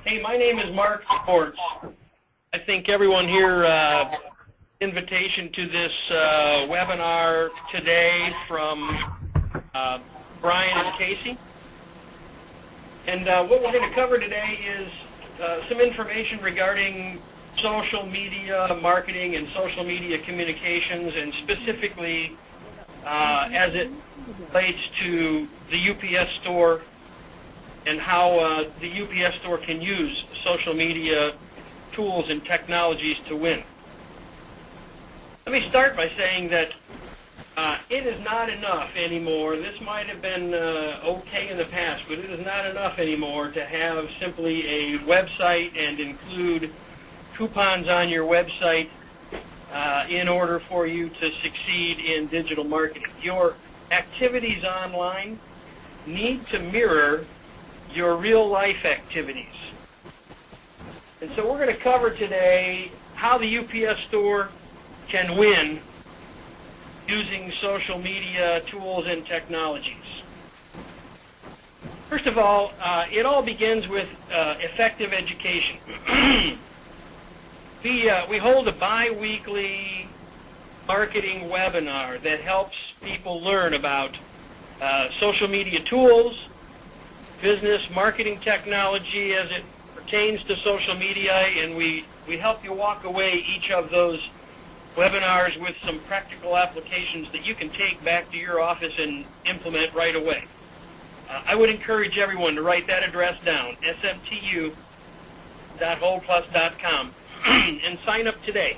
Hey, my name is Mark Sports. I think everyone here, invitation to this webinar today from Brian and Casey. And what we're going to cover today is some information regarding social media marketing and social media communications, and specifically as it relates to the UPS Store and how the UPS Store can use social media tools and technologies to win. Let me start by saying that it is not enough anymore. This might have been okay in the past, but it is not enough anymore to have simply a website and include coupons on your website in order for you to succeed in digital marketing. Your activities online need to mirror your real-life activities. And so we're going to cover today how the UPS Store can win using social media tools and technologies. First of all, it all begins with effective education. We hold a bi-weekly marketing webinar that helps people learn about social media tools, business marketing technology as it pertains to social media, and we help you walk away each of those webinars with some practical applications that you can take back to your office and implement right away. I would encourage everyone to write that address down, smtu.holdplus.com, and sign up today.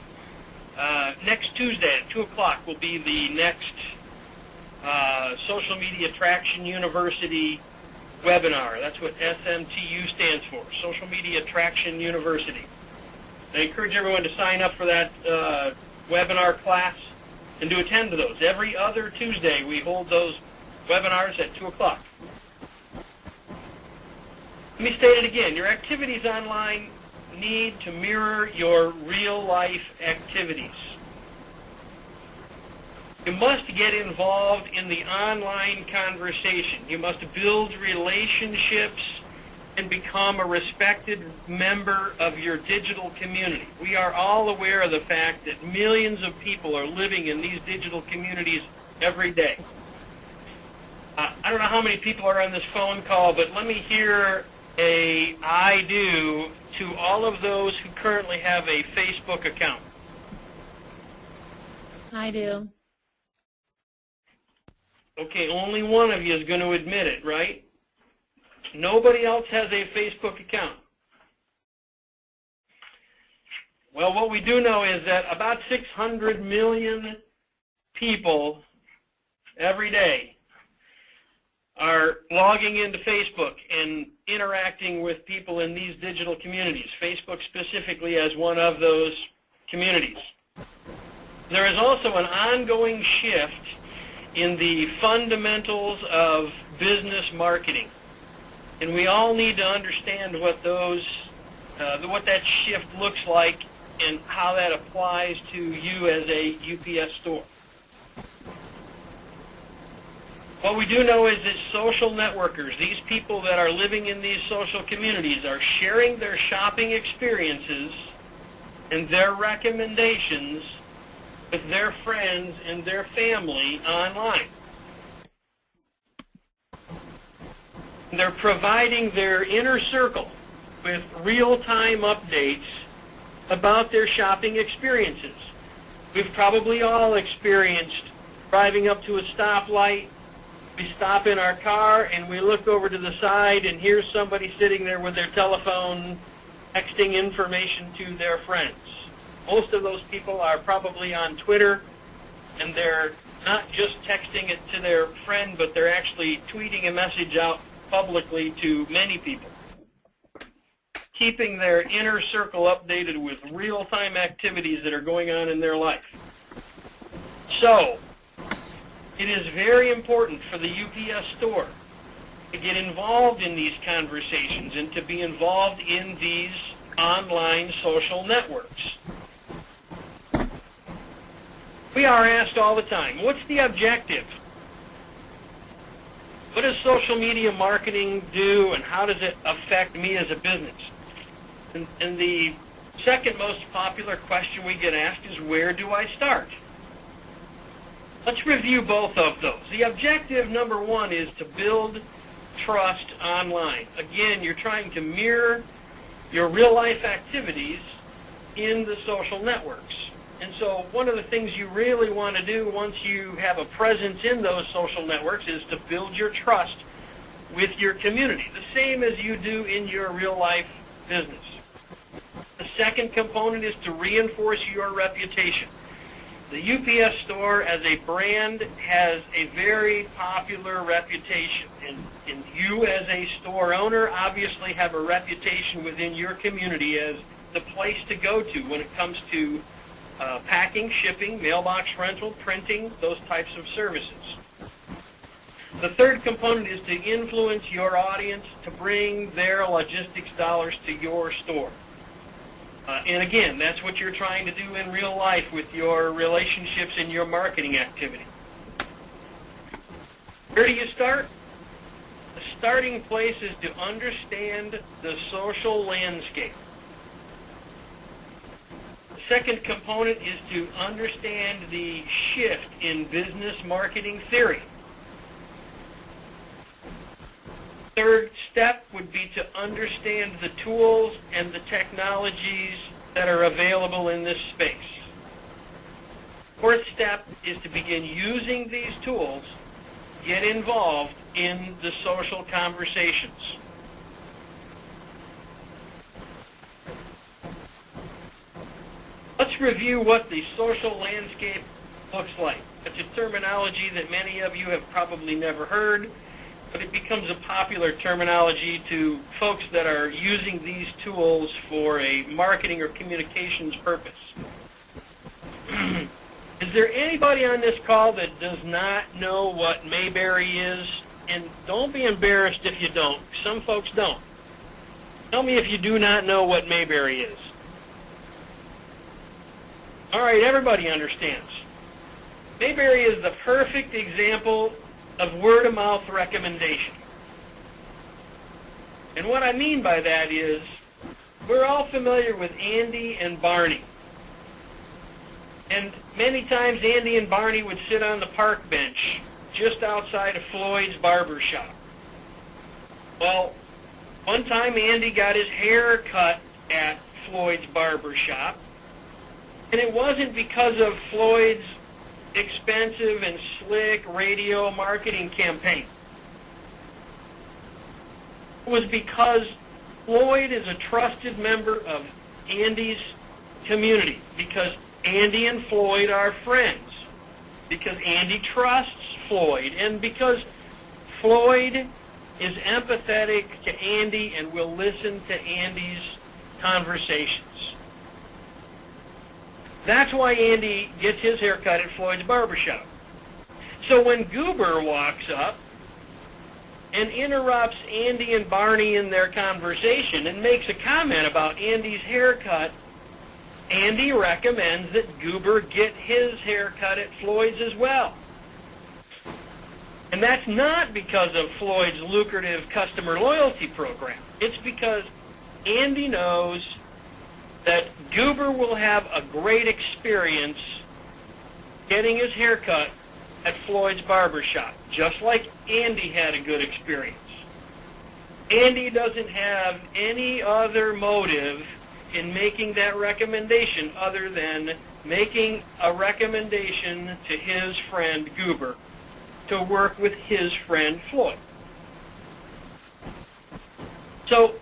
Next Tuesday at 2 o'clock will be the next Social Media Traction University webinar. That's what SMTU stands for, Social Media Traction University. I encourage everyone to sign up for that webinar class and to attend to those. Every other Tuesday we hold those webinars at 2 o'clock. Let me state it again. Your activities online need to mirror your real-life activities. You must get involved in the online conversation. You must build relationships and become a respected member of your digital community. We are all aware of the fact that millions of people are living in these digital communities every day. I don't know how many people are on this phone call, but let me hear a I do to all of those who currently have a Facebook account. I do. Okay, only one of you is going to admit it, right? Nobody else has a Facebook account. Well, what we do know is that about 600 million people every day are logging into Facebook and interacting with people in these digital communities, Facebook specifically as one of those communities. There is also an ongoing shift in the fundamentals of business marketing. And we all need to understand what what that shift looks like and how that applies to you as a UPS store. What we do know is that social networkers, these people that are living in these social communities, are sharing their shopping experiences and their recommendations with their friends and their family online. They're providing their inner circle with real-time updates about their shopping experiences. We've probably all experienced driving up to a stoplight. We stop in our car and we look over to the side, and here's somebody sitting there with their telephone texting information to their friends. Most of those people are probably on Twitter, and they're not just texting it to their friend, but they're actually tweeting a message out publicly to many people, keeping their inner circle updated with real-time activities that are going on in their life. So, it is very important for the UPS Store to get involved in these conversations and to be involved in these online social networks. We are asked all the time, what's the objective? What does social media marketing do, and how does it affect me as a business? And the second most popular question we get asked is, where do I start? Let's review both of those. The objective, number one, is to build trust online. Again, you're trying to mirror your real-life activities in the social networks. And so one of the things you really want to do once you have a presence in those social networks is to build your trust with your community, the same as you do in your real-life business. The second component is to reinforce your reputation. The UPS Store as a brand has a very popular reputation, and you as a store owner obviously have a reputation within your community as the place to go to when it comes to packing, shipping, mailbox rental, printing, those types of services. The third component is to influence your audience to bring their logistics dollars to your store. And again, that's what you're trying to do in real life with your relationships and your marketing activity. Where do you start? The starting place is to understand the social landscape. The second component is to understand the shift in business marketing theory. Third step would be to understand the tools and the technologies that are available in this space. Fourth step is to begin using these tools, get involved in the social conversations. Let's review what the social landscape looks like. It's a terminology that many of you have probably never heard, but it becomes a popular terminology to folks that are using these tools for a marketing or communications purpose. Is there anybody on this call that does not know what Mayberry is? And don't be embarrassed if you don't. Some folks don't. Tell me if you do not know what Mayberry is. All right, everybody understands. Mayberry is the perfect example of word-of-mouth recommendation. And what I mean by that is, we're all familiar with Andy and Barney. And many times Andy and Barney would sit on the park bench just outside of Floyd's barber shop. Well, one time Andy got his hair cut at Floyd's barber shop, and it wasn't because of Floyd's expensive and slick radio marketing campaign. It was because Floyd is a trusted member of Andy's community, because Andy and Floyd are friends, because Andy trusts Floyd, and because Floyd is empathetic to Andy and will listen to Andy's conversations. That's why Andy gets his hair cut at Floyd's barbershop. So when Goober walks up and interrupts Andy and Barney in their conversation and makes a comment about Andy's haircut, Andy recommends that Goober get his haircut at Floyd's as well. And that's not because of Floyd's lucrative customer loyalty program. It's because Andy knows that Goober will have a great experience getting his haircut at Floyd's barbershop, just like Andy had a good experience. Andy doesn't have any other motive in making that recommendation other than making a recommendation to his friend Goober to work with his friend Floyd. So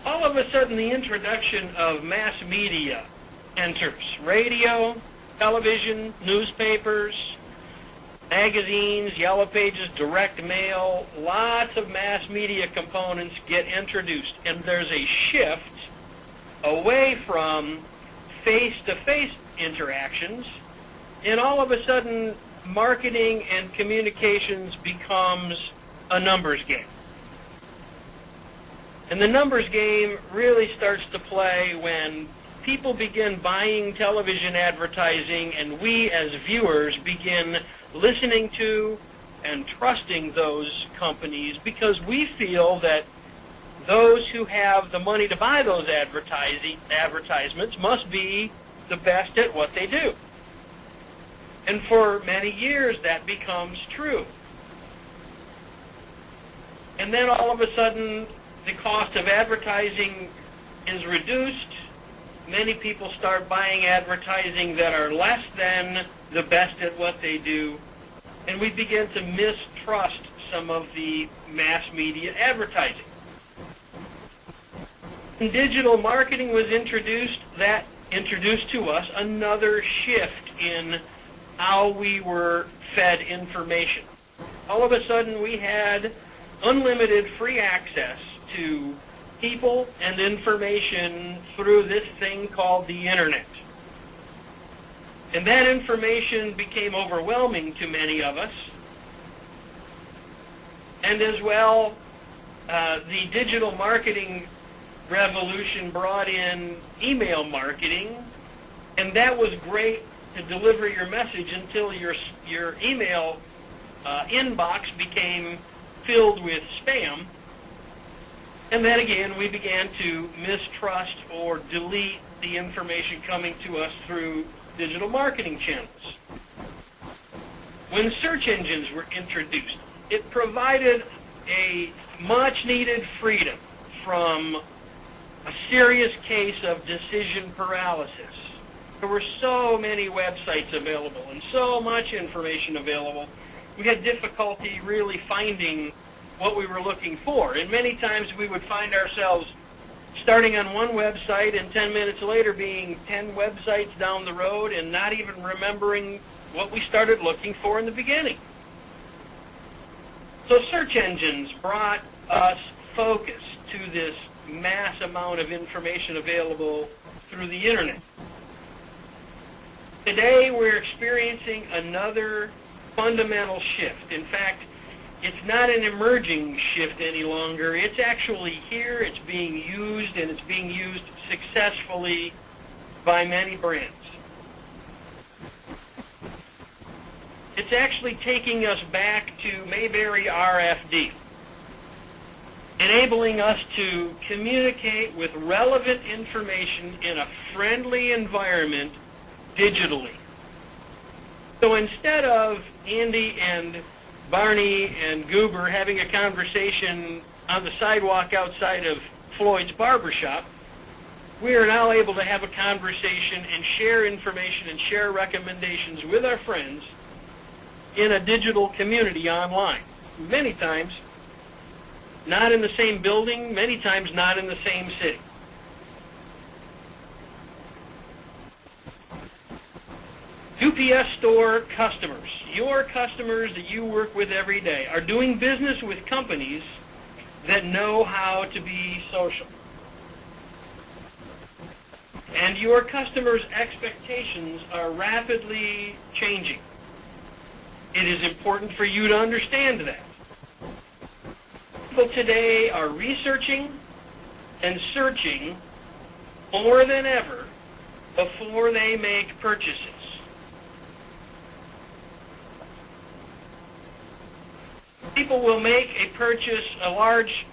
all of a sudden the introduction of mass media enters. Radio, television, newspapers, magazines, yellow pages, direct mail, lots of mass media components get introduced, and there's a shift away from face-to-face interactions, and all of a sudden marketing and communications becomes a numbers game. And the numbers game really starts to play when people begin buying television advertising and we as viewers begin listening to and trusting those companies because we feel that those who have the money to buy those advertisements must be the best at what they do. And for many years that becomes true. And then all of a sudden the cost of advertising is reduced. Many people start buying advertising that are less than the best at what they do. And we begin to mistrust some of the mass media advertising. When digital marketing was introduced, that introduced to us another shift in how we were fed information. All of a sudden we had unlimited free access to people and information through this thing called the internet. And that information became overwhelming to many of us. And as well, the digital marketing revolution brought in email marketing, and that was great to deliver your message until your email inbox became filled with spam. And then again, we began to mistrust or delete the information coming to us through digital marketing channels. When search engines were introduced, it provided a much-needed freedom from a serious case of decision paralysis. There were so many websites available and so much information available, we had difficulty really finding what we were looking for. And many times we would find ourselves starting on one website and 10 minutes later being 10 websites down the road and not even remembering what we started looking for in the beginning. So search engines brought us focus to this mass amount of information available through the internet. Today we're experiencing another fundamental shift. In fact, it's not an emerging shift any longer. It's actually here, it's being used, and it's being used successfully by many brands. It's actually taking us back to Mayberry RFD, enabling us to communicate with relevant information in a friendly environment digitally. So instead of Andy and Barney and Goober having a conversation on the sidewalk outside of Floyd's barbershop, we are now able to have a conversation and share information and share recommendations with our friends in a digital community online. Many times not in the same building, many times not in the same city. UPS Store customers, your customers that you work with every day, are doing business with companies that know how to be social. And your customers' expectations are rapidly changing. It is important for you to understand that. People today are researching and searching more than ever before they make purchases. People will make a purchase, a large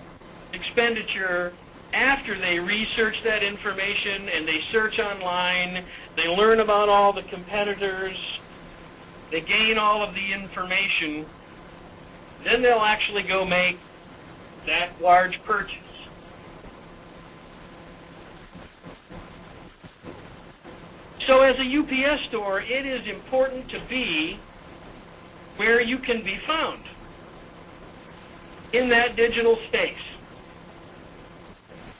expenditure, after they research that information and they search online, they learn about all the competitors, they gain all of the information, then they'll actually go make that large purchase. So as a UPS store, it is important to be where you can be found in that digital space.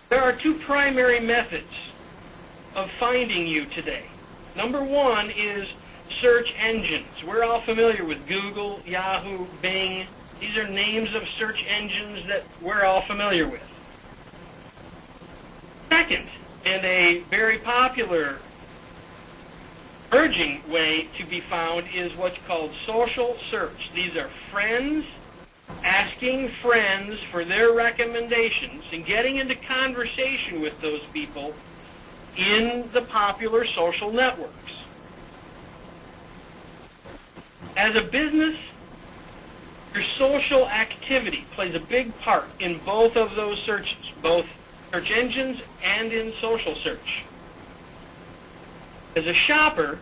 There are two primary methods of finding you today. Number one is search engines. We're all familiar with Google, Yahoo, Bing. These are names of search engines that we're all familiar with. Second, and a very popular emerging way to be found, is what's called social search. These are friends asking friends for their recommendations and getting into conversation with those people in the popular social networks. As a business, Your social activity plays a big part in both of those searches, both search engines and in social search. As a shopper,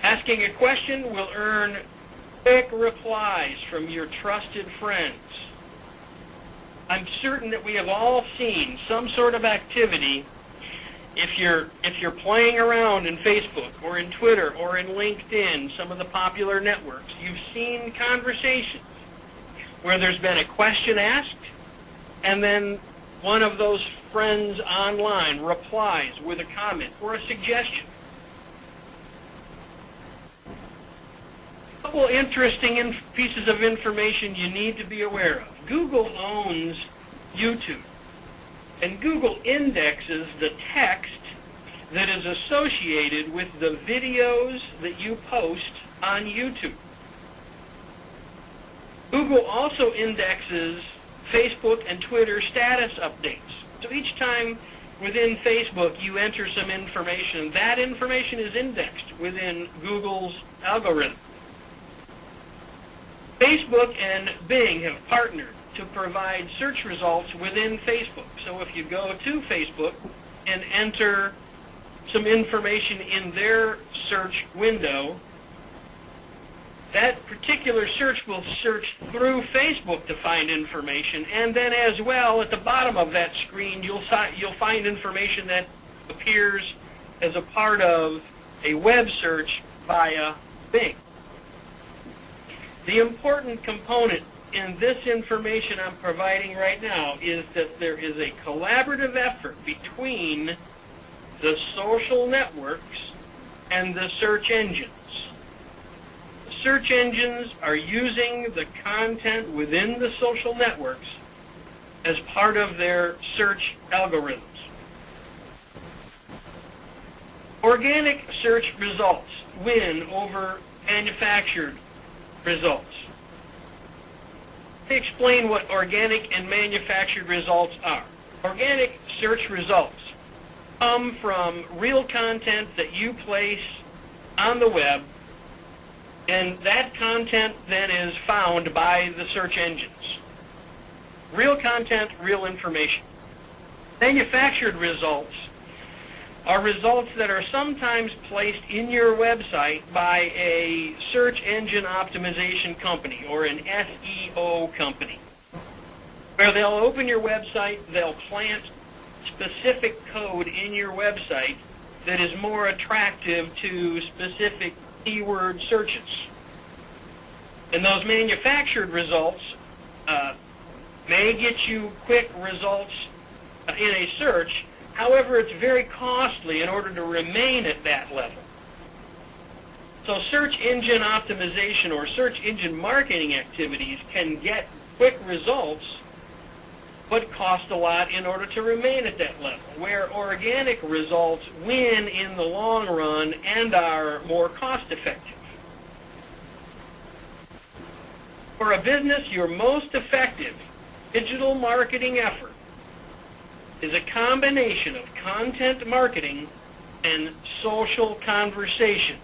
asking a question will earn quick replies from your trusted friends. I'm certain that we have all seen some sort of activity. If you're playing around in Facebook or in Twitter or in LinkedIn, some of the popular networks, you've seen conversations where there's been a question asked, and then one of those friends online replies with a comment or a suggestion. A couple interesting pieces of information you need to be aware of. Google owns YouTube, and Google indexes the text that is associated with the videos that you post on YouTube. Google also indexes Facebook and Twitter status updates. So each time within Facebook you enter some information, that information is indexed within Google's algorithm. Facebook and Bing have partnered to provide search results within Facebook. So if you go to Facebook and enter some information in their search window, that particular search will search through Facebook to find information, and then as well at the bottom of that screen you'll find information that appears as a part of a web search via Bing. The important component in this information I'm providing right now is that there is a collaborative effort between the social networks and the search engines. The search engines are using the content within the social networks as part of their search algorithms. Organic search results win over manufactured results. Let me explain what organic and manufactured results are. Organic search results come from real content that you place on the web, and that content then is found by the search engines. Real content, real information. Manufactured results are results that are sometimes placed in your website by a search engine optimization company or an SEO company, where they'll open your website, they'll plant specific code in your website that is more attractive to specific keyword searches. And those manufactured results may get you quick results in a search. However, it's very costly in order to remain at that level. So search engine optimization or search engine marketing activities can get quick results but cost a lot in order to remain at that level, where organic results win in the long run and are more cost effective. For a business, your most effective digital marketing effort is a combination of content marketing and social conversation.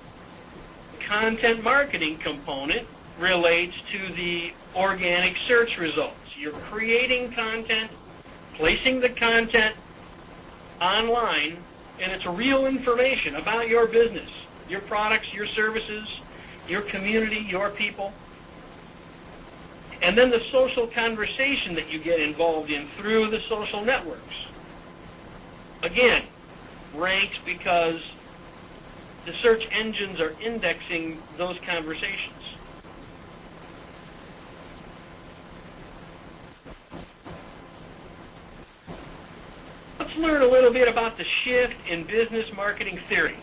The content marketing component relates to the organic search results. You're creating content, placing the content online, and it's real information about your business, your products, your services, your community, your people. And then the social conversation that you get involved in through the social networks, again, ranks because the search engines are indexing those conversations. Let's learn a little bit about the shift in business marketing theory.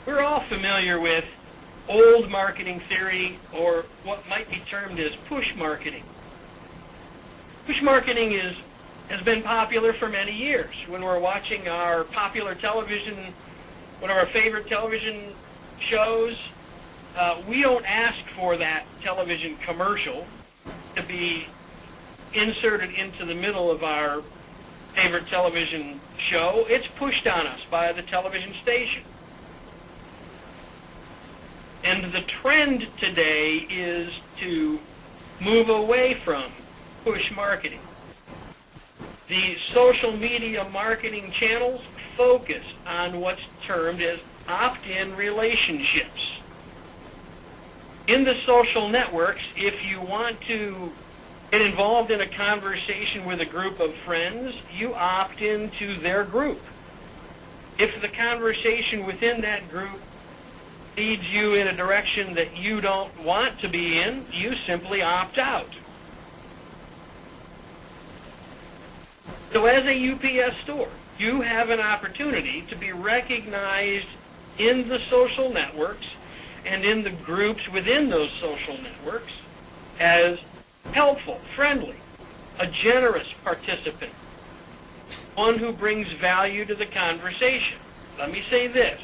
We're all familiar with old marketing theory, or what might be termed as push marketing. Push marketing has been popular for many years. When we're watching our popular television, one of our favorite television shows, we don't ask for that television commercial to be inserted into the middle of our favorite television show. It's pushed on us by the television station. And the trend today is to move away from push marketing. The social media marketing channels focus on what's termed as opt-in relationships. In the social networks, if you want to get involved in a conversation with a group of friends, you opt into their group. If the conversation within that group leads you in a direction that you don't want to be in, you simply opt out. So as a UPS store, you have an opportunity to be recognized in the social networks and in the groups within those social networks as helpful, friendly, a generous participant, one who brings value to the conversation. Let me say this,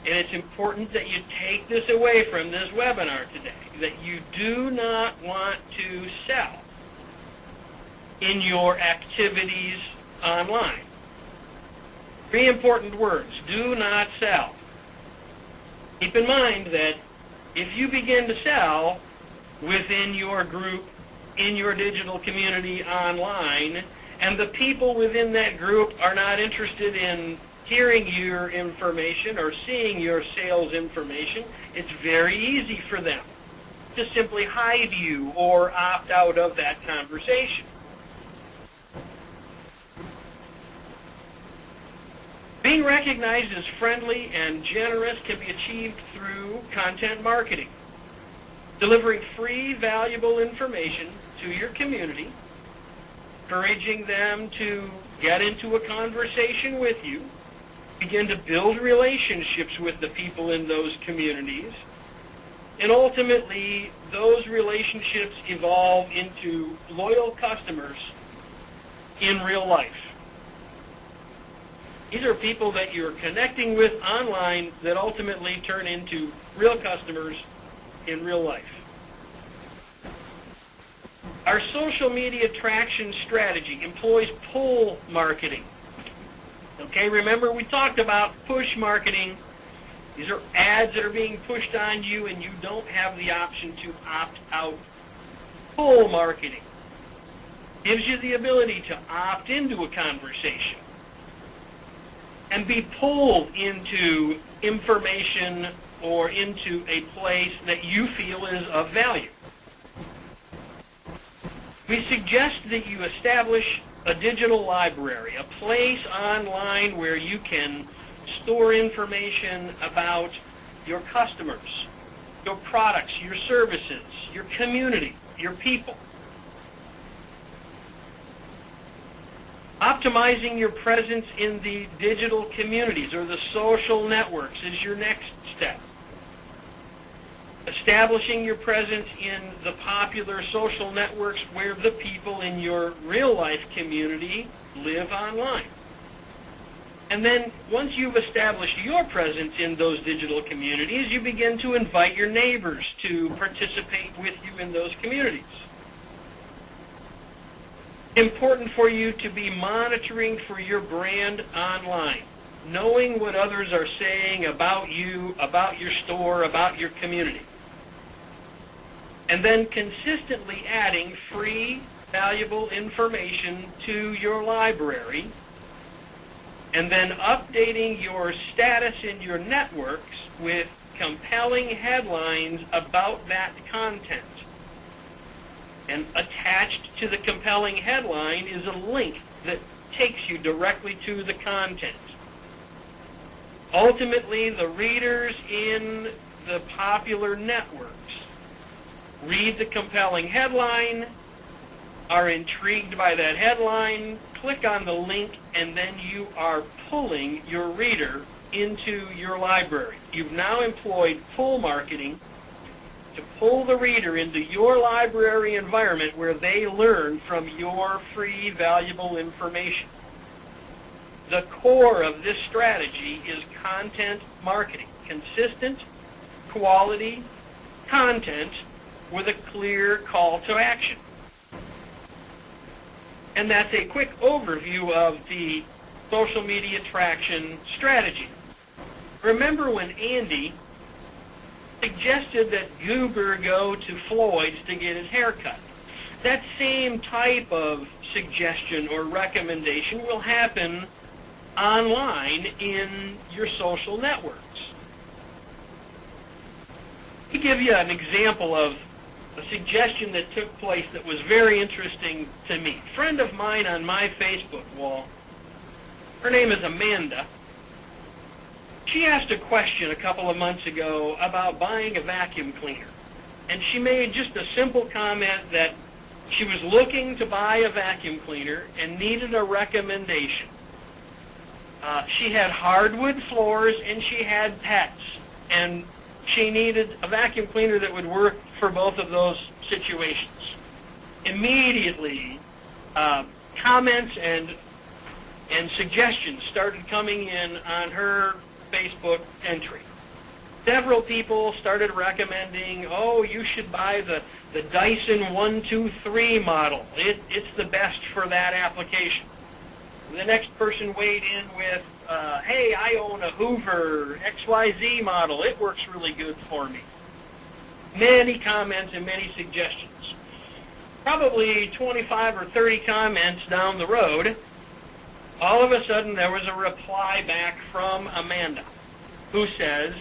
and it's important that you take this away from this webinar today, that you do not want to sell in your activities online. 3 important words: do not sell. Keep in mind that if you begin to sell within your group, in your digital community online, and the people within that group are not interested in hearing your information or seeing your sales information, it's very easy for them to simply hide you or opt out of that conversation. Being recognized as friendly and generous can be achieved through content marketing, delivering free, valuable information to your community, encouraging them to get into a conversation with you, begin to build relationships with the people in those communities, and ultimately those relationships evolve into loyal customers in real life. These are people that you're connecting with online that ultimately turn into real customers in real life. Our social media traction strategy employs pull marketing. Okay, remember we talked about push marketing. These are ads that are being pushed on you and you don't have the option to opt out. Pull marketing gives you the ability to opt into a conversation and be pulled into information or into a place that you feel is of value. We suggest that you establish a digital library, a place online where you can store information about your customers, your products, your services, your community, your people. Optimizing your presence in the digital communities or the social networks is your next step. Establishing your presence in the popular social networks where the people in your real-life community live online. And then once you've established your presence in those digital communities, you begin to invite your neighbors to participate with you in those communities. Important for you to be monitoring for your brand online, knowing what others are saying about you, about your store, about your community. And then consistently adding free, valuable information to your library, and then updating your status in your networks with compelling headlines about that content. And attached to the compelling headline is a link that takes you directly to the content. Ultimately, the readers in the popular networks read the compelling headline, are intrigued by that headline, click on the link, and then you are pulling your reader into your library. You've now employed pull marketing to pull the reader into your library environment where they learn from your free, valuable information. The core of this strategy is content marketing. Consistent, quality content with a clear call to action. And that's a quick overview of the social media traction strategy. Remember when Andy suggested that Goober go to Floyd's to get his hair cut. That same type of suggestion or recommendation will happen online in your social networks. To give you an example of a suggestion that took place that was very interesting to me. A friend of mine on my Facebook wall, her name is Amanda. She asked a question a couple of months ago about buying a vacuum cleaner. And she made just a simple comment that she was looking to buy a vacuum cleaner and needed a recommendation. She had hardwood floors and she had pets. And she needed a vacuum cleaner that would work for both of those situations. Immediately, comments and suggestions started coming in on her Facebook entry. Several people started recommending, oh, you should buy the Dyson 123 model. It's the best for that application. The next person weighed in with, hey, I own a Hoover XYZ model. It works really good for me. Many comments and many suggestions. Probably 25 or 30 comments down the road, all of a sudden there was a reply back from Amanda who says,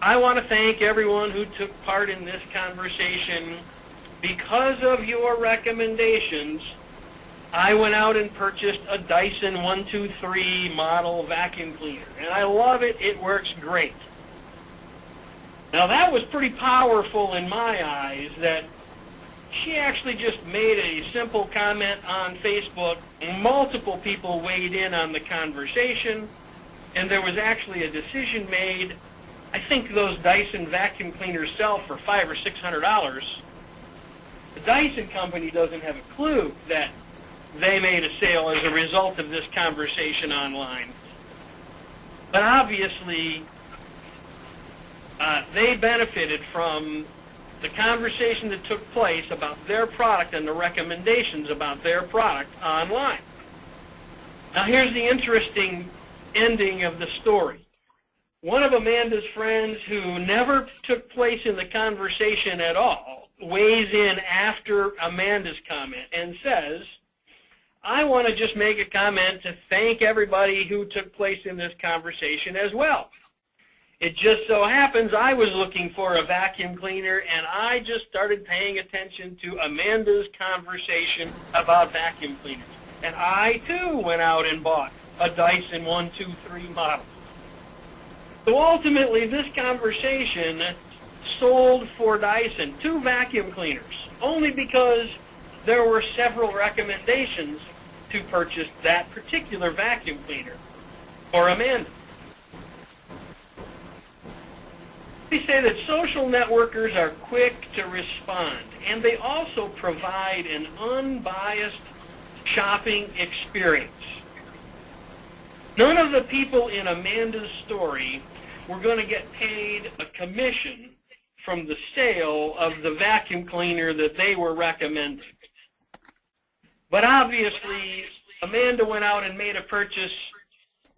I want to thank everyone who took part in this conversation. Because of your recommendations, I went out and purchased a Dyson 123 model vacuum cleaner, and I love it. It works great. Now that was pretty powerful in my eyes, that she actually just made a simple comment on Facebook. Multiple people weighed in on the conversation, and there was actually a decision made. I think those Dyson vacuum cleaners sell for $500 or $600. The Dyson company doesn't have a clue that they made a sale as a result of this conversation online. But obviously, they benefited from the conversation that took place about their product and the recommendations about their product online. Now here's the interesting ending of the story. One of Amanda's friends, who never took place in the conversation at all, weighs in after Amanda's comment and says, I want to just make a comment to thank everybody who took place in this conversation as well. It just so happens I was looking for a vacuum cleaner, and I just started paying attention to Amanda's conversation about vacuum cleaners. And I, too, went out and bought a Dyson 123 model. So ultimately, this conversation sold for Dyson 2 vacuum cleaners, only because there were several recommendations to purchase that particular vacuum cleaner for Amanda. We say that social networkers are quick to respond, and they also provide an unbiased shopping experience. None of the people in Amanda's story were going to get paid a commission from the sale of the vacuum cleaner that they were recommending. But obviously, Amanda went out and made a purchase.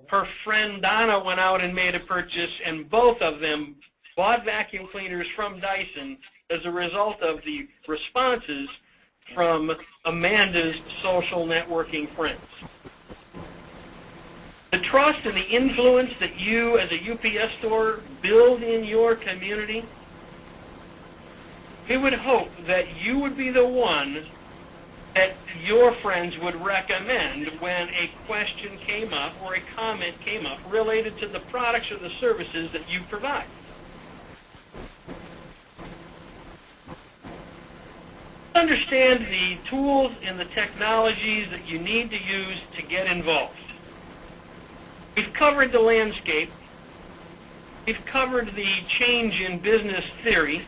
Her friend Donna went out and made a purchase, and both of them bought vacuum cleaners from Dyson as a result of the responses from Amanda's social networking friends. The trust and the influence that you as a UPS store build in your community, we would hope that you would be the one that your friends would recommend when a question came up or a comment came up related to the products or the services that you provide. Understand the tools and the technologies that you need to use to get involved. We've covered the landscape. We've covered the change in business theory.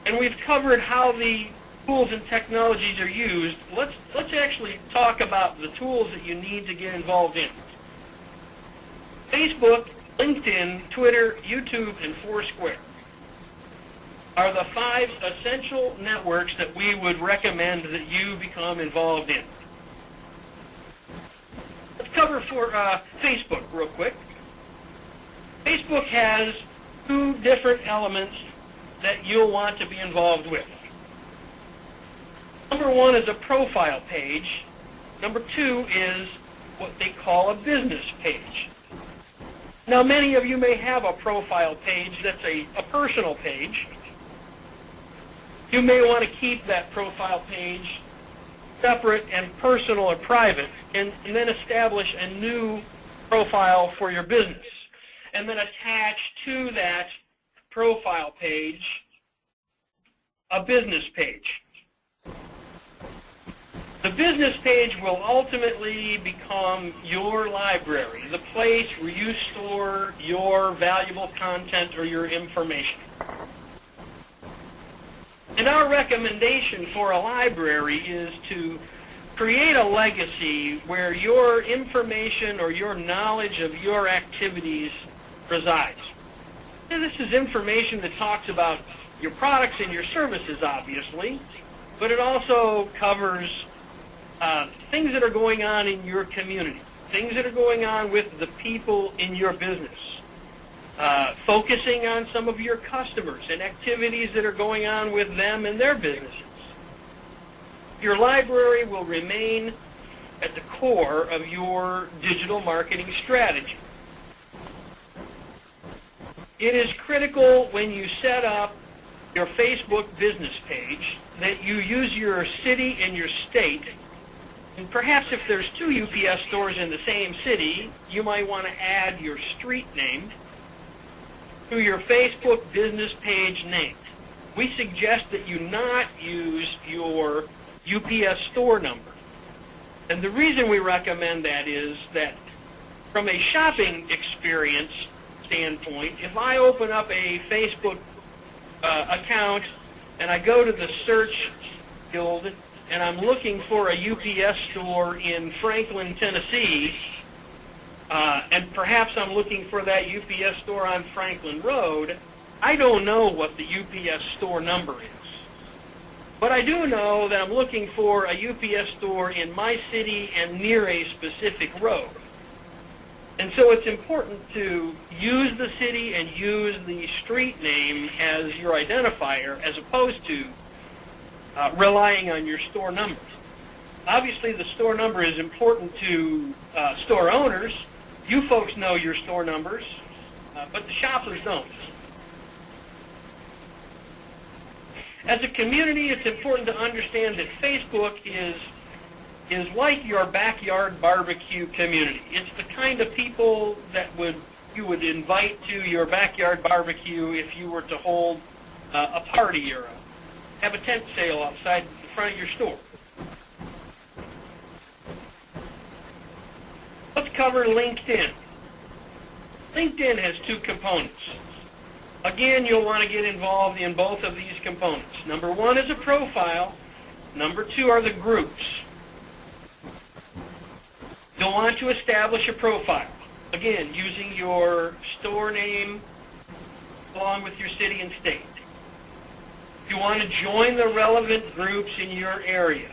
And we've covered how the tools and technologies are used. Let's actually talk about the tools that you need to get involved in. Facebook, LinkedIn, Twitter, YouTube, and Foursquare are the 5 essential networks that we would recommend that you become involved in. Let's cover for Facebook real quick. Facebook has two different elements that you'll want to be involved with. Number one is a profile page. Number two is what they call a business page. Now, many of you may have a profile page that's a personal page. You may want to keep that profile page separate and personal or private, and then establish a new profile for your business. And then attach to that profile page a business page. The business page will ultimately become your library, the place where you store your valuable content or your information. And our recommendation for a library is to create a legacy where your information or your knowledge of your activities resides. And this is information that talks about your products and your services, obviously, but it also covers things that are going on in your community, things that are going on with the people in your business, focusing on some of your customers and activities that are going on with them and their businesses. Your library will remain at the core of your digital marketing strategy. It is critical when you set up your Facebook business page that you use your city and your state. And perhaps if there's two UPS stores in the same city, you might want to add your street name to your Facebook business page name. We suggest that you not use your UPS store number. And the reason we recommend that is that from a shopping experience standpoint, if I open up a Facebook account and I go to the search field and I'm looking for a UPS store in Franklin, Tennessee, and perhaps I'm looking for that UPS store on Franklin Road, I don't know what the UPS store number is. But I do know that I'm looking for a UPS store in my city and near a specific road. And so it's important to use the city and use the street name as your identifier as opposed to relying on your store number. Obviously, the store number is important to store owners. You folks know your store numbers, but the shoppers don't. As a community, it's important to understand that Facebook is like your backyard barbecue community. It's the kind of people that you would invite to your backyard barbecue if you were to hold a party or have a tent sale outside the front of your store. Let's cover LinkedIn. LinkedIn has two components. Again, you'll want to get involved in both of these components. Number one is a profile. Number two are the groups. You'll want to establish a profile. Again, using your store name along with your city and state. You want to join the relevant groups in your area.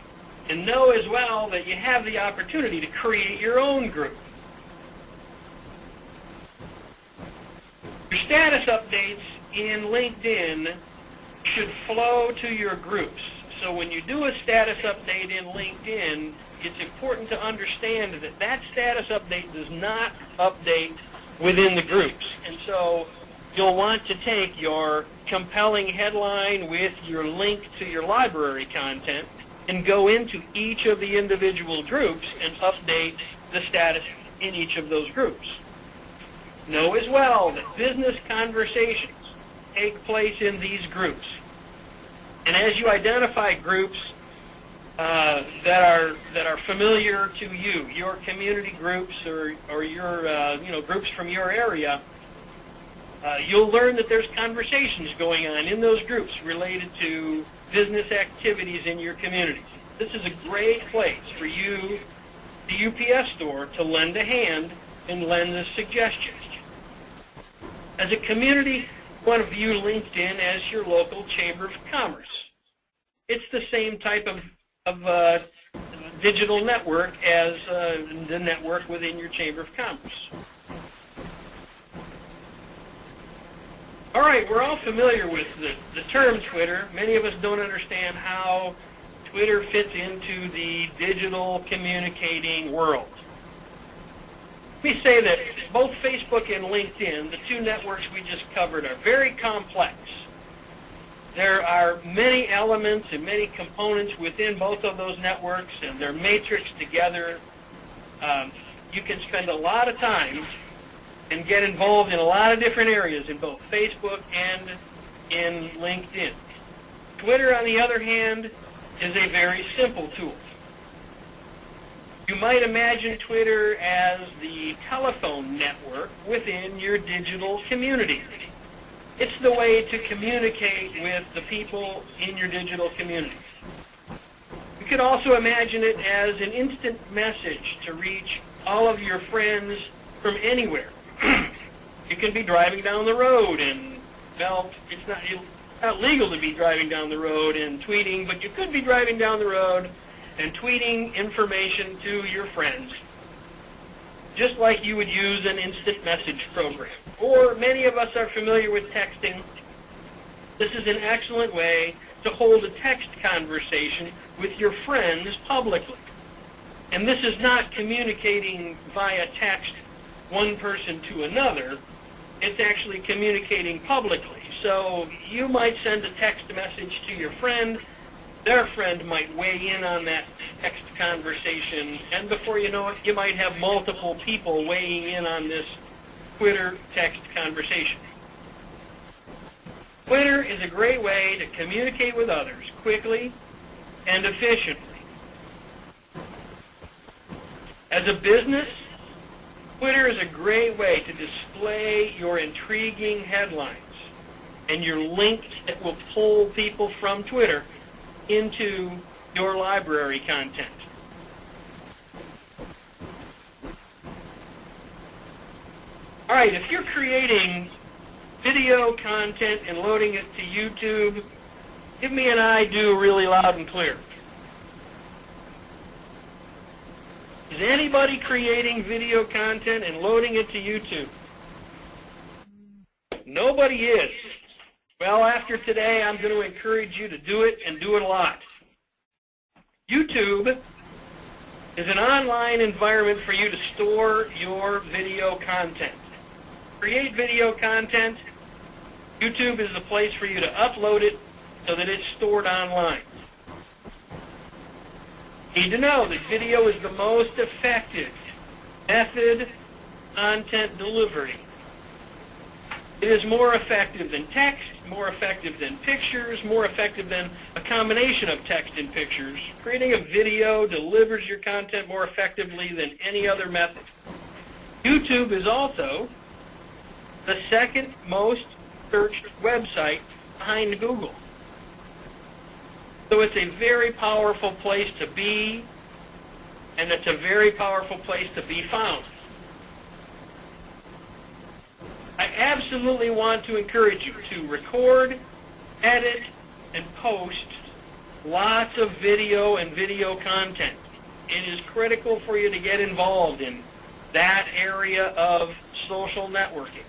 And know as well that you have the opportunity to create your own group. Your status updates in LinkedIn should flow to your groups. So when you do a status update in LinkedIn, it's important to understand that that status update does not update within the groups. And so you'll want to take your compelling headline with your link to your library content and go into each of the individual groups and update the status in each of those groups. Know as well that business conversations take place in these groups. And as you identify groups that are familiar to you, your community groups or your groups from your area, you'll learn that there's conversations going on in those groups related to business activities in your community. This is a great place for you, the UPS store, to lend a hand and lend a suggestion. As a community, you want to view LinkedIn as your local Chamber of Commerce. It's the same type of digital network as the network within your Chamber of Commerce. All right, we're all familiar with the term Twitter. Many of us don't understand how Twitter fits into the digital communicating world. Let me say that both Facebook and LinkedIn, the two networks we just covered, are very complex. There are many elements and many components within both of those networks, and they're matrixed together. You can spend a lot of time and get involved in a lot of different areas in both Facebook and in LinkedIn. Twitter, on the other hand, is a very simple tool. You might imagine Twitter as the telephone network within your digital community. It's the way to communicate with the people in your digital community. You could also imagine it as an instant message to reach all of your friends from anywhere. You can be driving down the road and, well, it's not legal to be driving down the road and tweeting, but you could be driving down the road and tweeting information to your friends, just like you would use an instant message program. Or many of us are familiar with texting. This is an excellent way to hold a text conversation with your friends publicly. And this is not communicating via text one person to another. It's actually communicating publicly. So you might send a text message to your friend. Their friend might weigh in on that text conversation, and before you know it, you might have multiple people weighing in on this Twitter text conversation. Twitter is a great way to communicate with others quickly and efficiently. As a business, Twitter is a great way to display your intriguing headlines and your links that will pull people from Twitter into your library content. All right, if you're creating video content and loading it to YouTube, give me an I do really loud and clear. Is anybody creating video content and loading it to YouTube? Nobody is. Well, after today, I'm going to encourage you to do it and do it a lot. YouTube is an online environment for you to store your video content. Create video content. YouTube is the place for you to upload it so that it's stored online. You need to know that video is the most effective method of content delivery. It is more effective than text, more effective than pictures, more effective than a combination of text and pictures. Creating a video delivers your content more effectively than any other method. YouTube is also the second most searched website behind Google. So it's a very powerful place to be, and it's a very powerful place to be found. I absolutely want to encourage you to record, edit, and post lots of video and video content. It is critical for you to get involved in that area of social networking.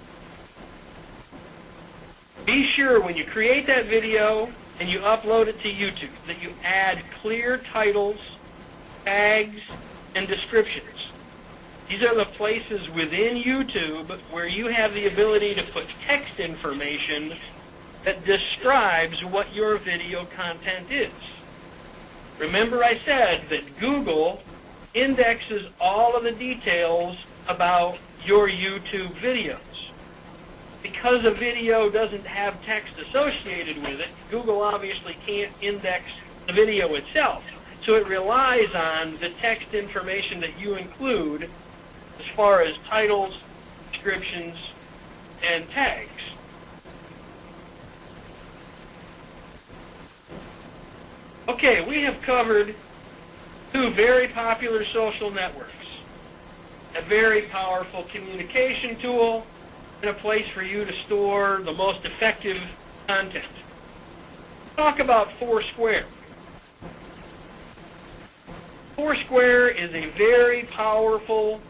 Be sure when you create that video and you upload it to YouTube that you add clear titles, tags, and descriptions. These are the places within YouTube where you have the ability to put text information that describes what your video content is. Remember I said that Google indexes all of the details about your YouTube videos. Because a video doesn't have text associated with it, Google obviously can't index the video itself. So it relies on the text information that you include as far as titles, descriptions, and tags. Okay, we have covered two very popular social networks, a very powerful communication tool, and a place for you to store the most effective content. Talk about Foursquare. Foursquare is a very powerful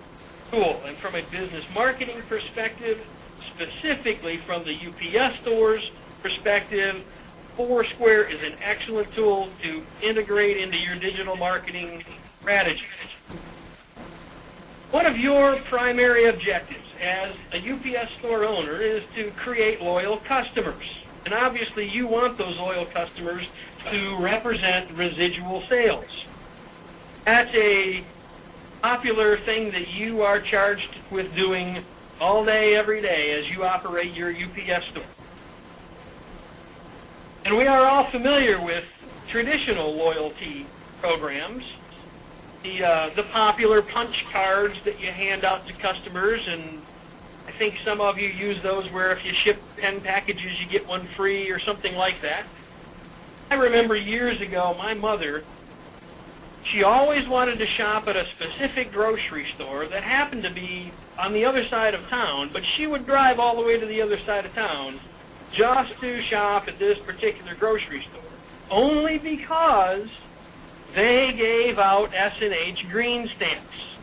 tool, and from a business marketing perspective, specifically from the UPS Store's perspective, Foursquare is an excellent tool to integrate into your digital marketing strategies. One of your primary objectives as a UPS Store owner is to create loyal customers. And obviously you want those loyal customers to represent residual sales. That's a popular thing that you are charged with doing all day, every day as you operate your UPS store. And we are all familiar with traditional loyalty programs, the popular punch cards that you hand out to customers, and I think some of you use those where if you ship 10 packages you get one free or something like that. I remember years ago my mother, she always wanted to shop at a specific grocery store that happened to be on the other side of town, but she would drive all the way to the other side of town just to shop at this particular grocery store, only because they gave out S&H green stamps.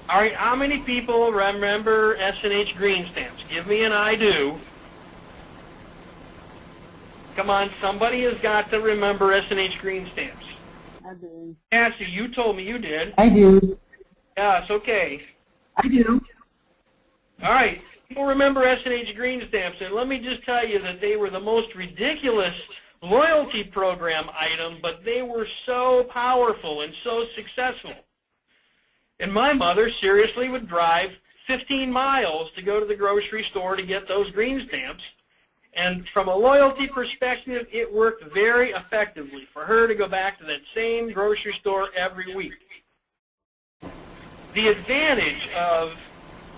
All right, how many people remember S&H green stamps? Give me an I do. Come on, somebody has got to remember S&H green stamps. I do. Cassie, you told me you did. I do. Yes, okay. I do. All right, people remember S&H green stamps, and let me just tell you that they were the most ridiculous loyalty program item, but they were so powerful and so successful. And my mother seriously would drive 15 miles to go to the grocery store to get those green stamps. And from a loyalty perspective, it worked very effectively for her to go back to that same grocery store every week. The advantage of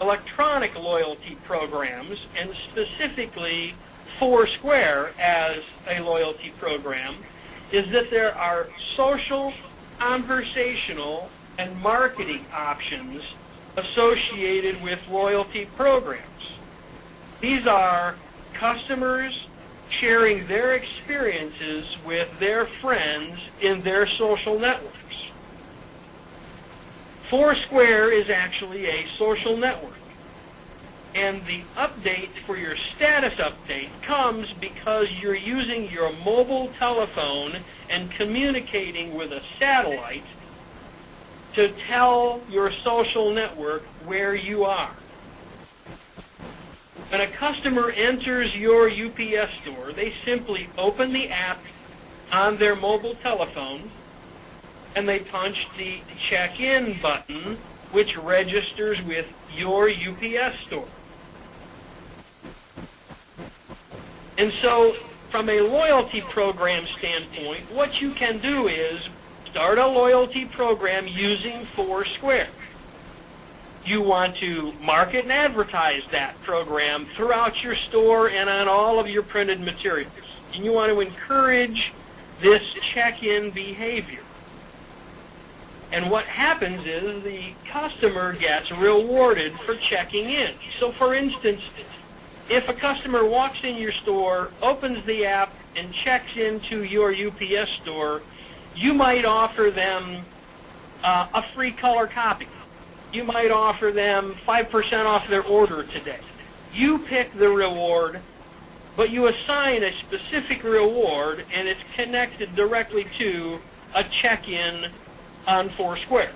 electronic loyalty programs, and specifically Foursquare as a loyalty program, is that there are social, conversational, and marketing options associated with loyalty programs. These are customers sharing their experiences with their friends in their social networks. Foursquare is actually a social network. And the update for your status update comes because you're using your mobile telephone and communicating with a satellite to tell your social network where you are. When a customer enters your UPS store, they simply open the app on their mobile telephone and they punch the check-in button, which registers with your UPS store. And so from a loyalty program standpoint, what you can do is start a loyalty program using Foursquare. You want to market and advertise that program throughout your store and on all of your printed materials. And you want to encourage this check-in behavior. And what happens is the customer gets rewarded for checking in. So for instance, if a customer walks in your store, opens the app, and checks into your UPS store, you might offer them a free color copy. You might offer them 5% off their order today. You pick the reward, but you assign a specific reward, and it's connected directly to a check-in on Foursquare.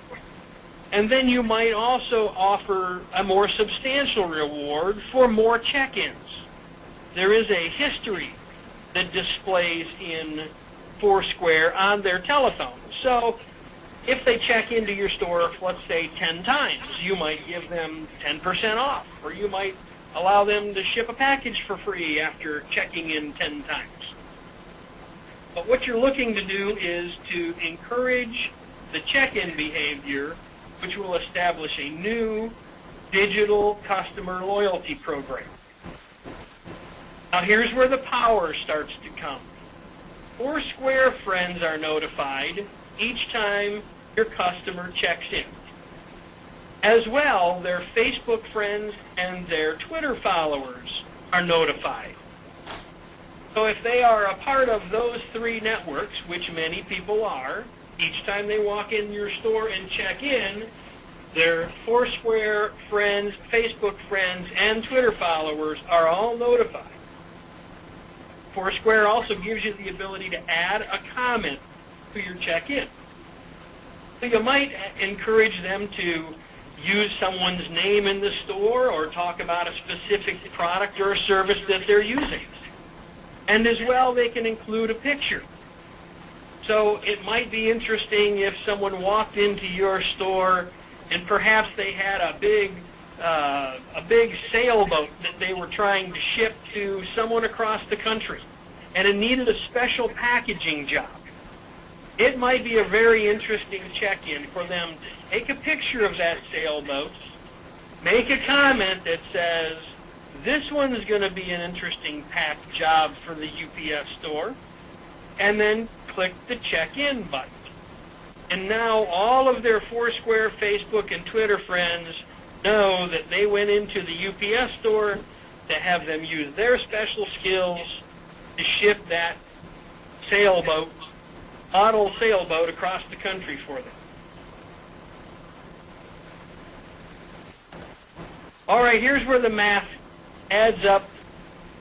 And then you might also offer a more substantial reward for more check-ins. There is a history that displays in Foursquare on their telephone. So if they check into your store, let's say 10 times, you might give them 10% off, or you might allow them to ship a package for free after checking in 10 times. But what you're looking to do is to encourage the check-in behavior, which will establish a new digital customer loyalty program. Now here's where the power starts to come. Foursquare friends are notified each time your customer checks in. As well, their Facebook friends and their Twitter followers are notified. So if they are a part of those three networks, which many people are, each time they walk in your store and check in, Their Foursquare friends, Facebook friends, and Twitter followers are all notified. Foursquare also gives you the ability to add a comment to your check-in. So you might encourage them to use someone's name in the store or talk about a specific product or service that they're using. And as well, they can include a picture. So it might be interesting if someone walked into your store and perhaps they had a big sailboat that they were trying to ship to someone across the country, and it needed a special packaging job. It might be a very interesting check-in for them to take a picture of that sailboat, make a comment that says, this one's going to be an interesting packed job for the UPS store, and then click the check-in button. And now all of their Foursquare, Facebook, and Twitter friends know that they went into the UPS store to have them use their special skills to ship that sailboat, model sailboat, across the country for them. All right, here's where the math adds up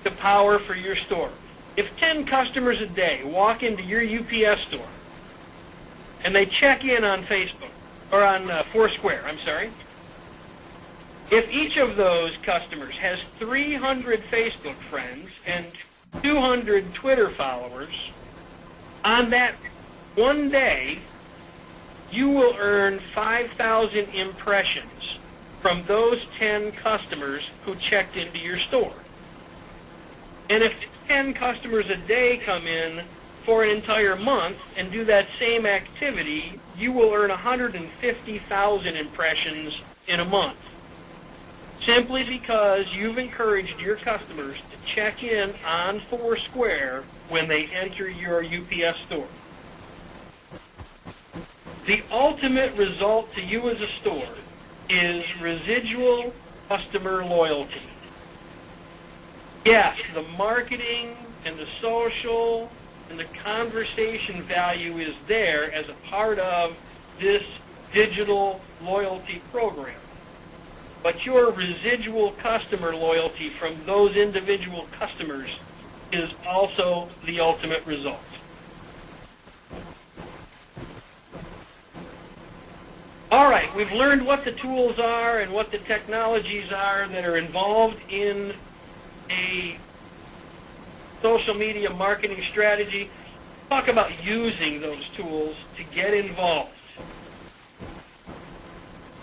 to power for your store. If 10 customers a day walk into your UPS store and they check in on Facebook, or on Foursquare, I'm sorry, if each of those customers has 300 Facebook friends and 200 Twitter followers, on that one day, you will earn 5,000 impressions from those 10 customers who checked into your store. And if 10 customers a day come in for an entire month and do that same activity, you will earn 150,000 impressions in a month, simply because you've encouraged your customers to check in on Foursquare when they enter your UPS store. The ultimate result to you as a store is residual customer loyalty. Yes, the marketing and the social and the conversation value is there as a part of this digital loyalty program. But your residual customer loyalty from those individual customers is also the ultimate result. All right, we've learned what the tools are and what the technologies are that are involved in a social media marketing strategy. Talk about using those tools to get involved.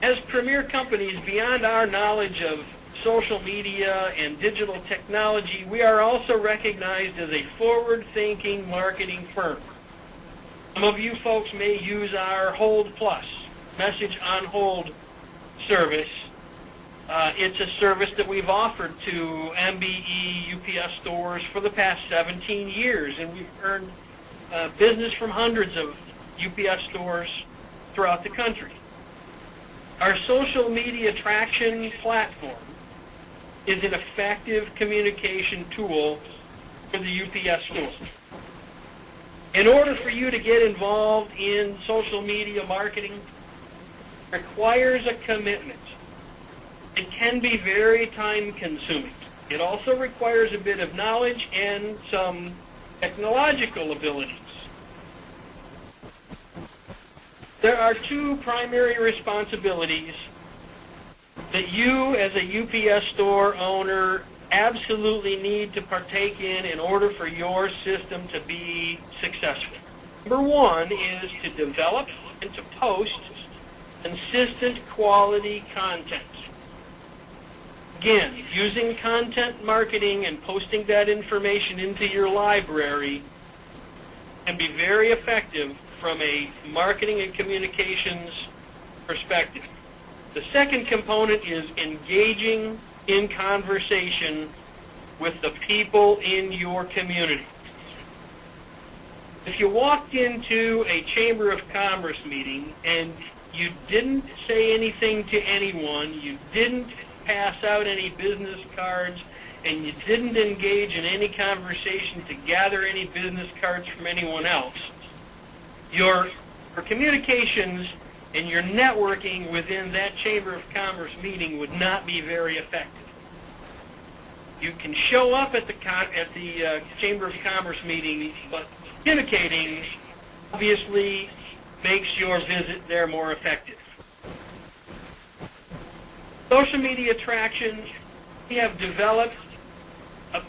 As premier companies, beyond our knowledge of social media and digital technology, we are also recognized as a forward-thinking marketing firm. Some of you folks may use our Hold Plus, Message on Hold service. It's a service that we've offered to MBE UPS stores for the past 17 years, and we've earned business from hundreds of UPS stores throughout the country. Our social media traction platform is an effective communication tool for the UPS store. In order for you to get involved in social media marketing, it requires a commitment. It can be very time-consuming. It also requires a bit of knowledge and some technological abilities. There are two primary responsibilities that you as a UPS store owner absolutely need to partake in order for your system to be successful. Number one is to develop and to post consistent quality content. Again, using content marketing and posting that information into your library can be very effective from a marketing and communications perspective. The second component is engaging in conversation with the people in your community. If you walked into a Chamber of Commerce meeting and you didn't say anything to anyone, you didn't pass out any business cards, and you didn't engage in any conversation to gather any business cards from anyone else, your communications and your networking within that Chamber of Commerce meeting would not be very effective. You can show up at the Chamber of Commerce meeting, but communicating obviously makes your visit there more effective. Social media traction, we have developed a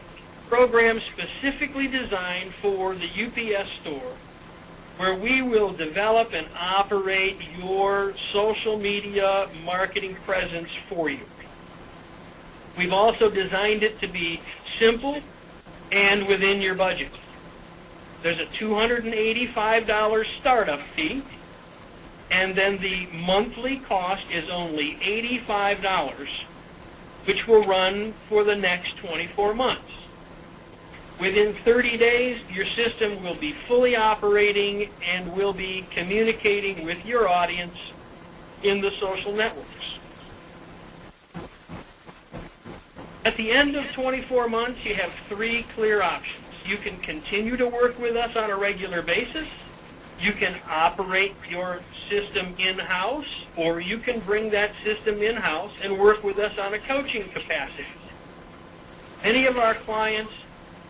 program specifically designed for the UPS Store where we will develop and operate your social media marketing presence for you. We've also designed it to be simple and within your budget. There's a $285 startup fee, and then the monthly cost is only $85, which will run for the next 24 months. Within 30 days, your system will be fully operating and will be communicating with your audience in the social networks. At the end of 24 months, you have 3 clear options. You can continue to work with us on a regular basis, you can operate your system in-house, or you can bring that system in-house and work with us on a coaching capacity. Many of our clients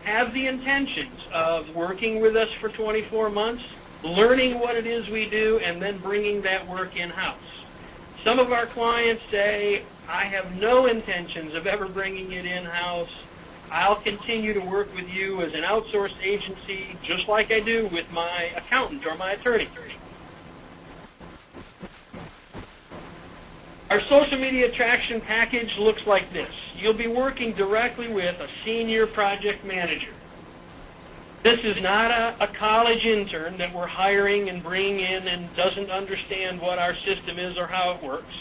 have the intentions of working with us for 24 months, learning what it is we do, and then bringing that work in-house. Some of our clients say, I have no intentions of ever bringing it in-house. I'll continue to work with you as an outsourced agency just like I do with my accountant or my attorney. Our social media traction package looks like this. You'll be working directly with a senior project manager. This is not a college intern that we're hiring and bringing in and doesn't understand what our system is or how it works.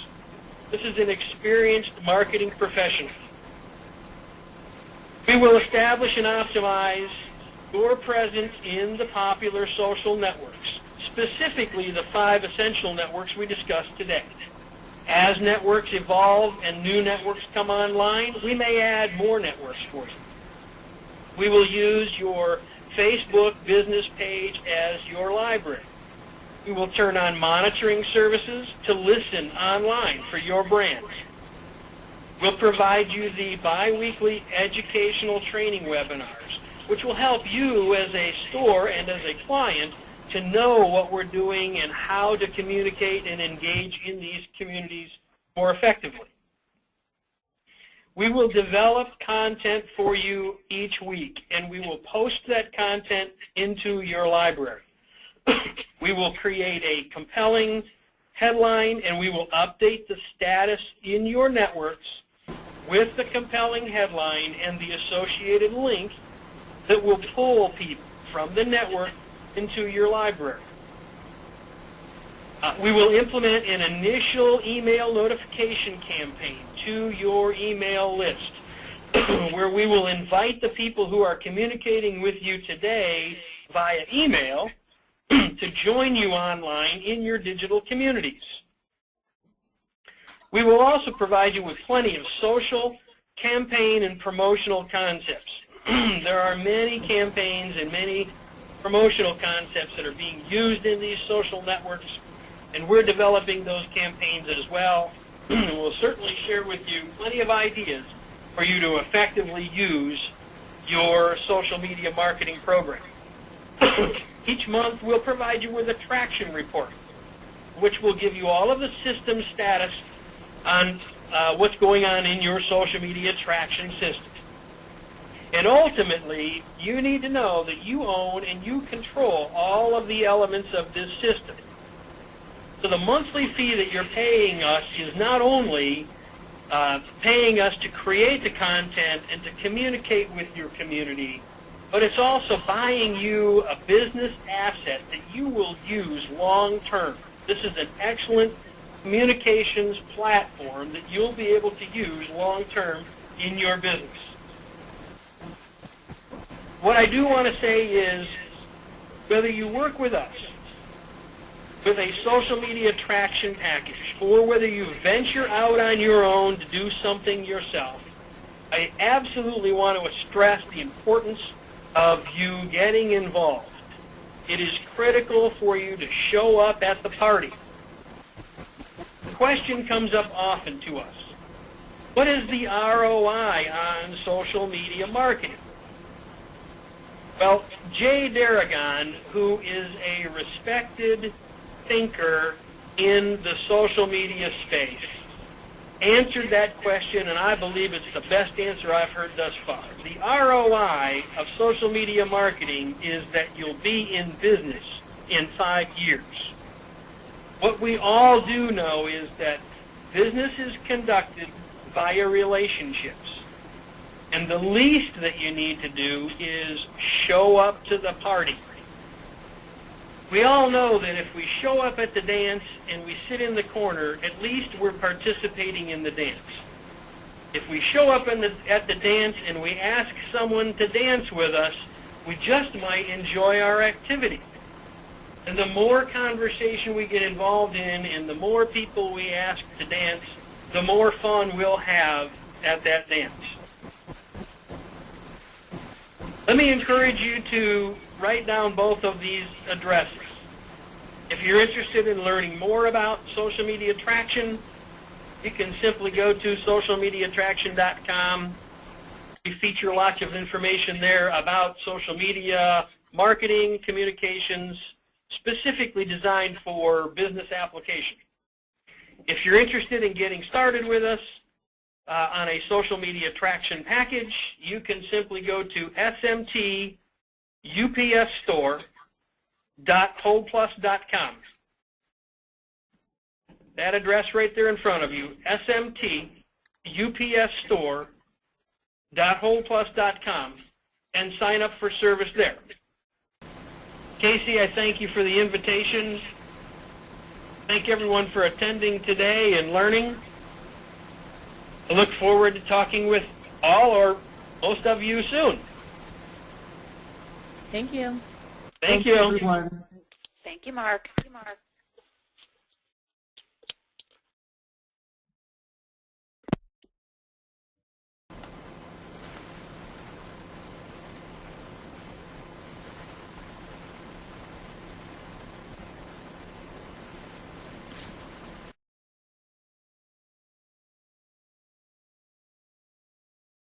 This is an experienced marketing professional. We will establish and optimize your presence in the popular social networks, specifically the 5 essential networks we discussed today. As networks evolve and new networks come online, we may add more networks for you. We will use your Facebook business page as your library. We will turn on monitoring services to listen online for your brand. We'll provide you the bi-weekly educational training webinars, which will help you as a store and as a client to know what we're doing and how to communicate and engage in these communities more effectively. We will develop content for you each week, and we will post that content into your library. We will create a compelling headline, and we will update the status in your networks with the compelling headline and the associated link that will pull people from the network into your library. We will implement an initial email notification campaign to your email list where we will invite the people who are communicating with you today via email to join you online in your digital communities. We will also provide you with plenty of social, campaign, and promotional concepts. There are many campaigns and many promotional concepts that are being used in these social networks, and we're developing those campaigns as well. We'll certainly share with you plenty of ideas for you to effectively use your social media marketing program. Each month we'll provide you with a traction report, which will give you all of the system status on what's going on in your social media traction system. And ultimately, you need to know that you own and you control all of the elements of this system. So the monthly fee that you're paying us is not only paying us to create the content and to communicate with your community, but it's also buying you a business asset that you will use long term. This is an excellent communications platform that you'll be able to use long term in your business. What I do want to say is, whether you work with us with a social media traction package or whether you venture out on your own to do something yourself, I absolutely want to stress the importance of you getting involved. It is critical for you to show up at the party. question comes up often to us. What is the ROI on social media marketing? Well, Jay Darragon, who is a respected thinker in the social media space, answered that question, and I believe it's the best answer I've heard thus far. The ROI of social media marketing is that you'll be in business in 5 years. What we all do know is that business is conducted via relationships. And the least that you need to do is show up to the party. We all know that if we show up at the dance and we sit in the corner, at least we're participating in the dance. If we show up at the dance and we ask someone to dance with us, we just might enjoy our activity. And the more conversation we get involved in and the more people we ask to dance, the more fun we'll have at that dance. Let me encourage you to write down both of these addresses. If you're interested in learning more about social media traction, you can simply go to socialmediatraction.com. We feature lots of information there about social media marketing, communications, specifically designed for business application. If you're interested in getting started with us on a social media traction package, you can simply go to SMT UPS Store.holdplus.com. That address right there in front of you, SMT UPS Store.holdplus.com, and sign up for service there. Casey, I thank you for the invitation. Thank everyone for attending today and learning. I look forward to talking with all or most of you soon. Thank you. Thank you. Everyone. Thank you, Mark.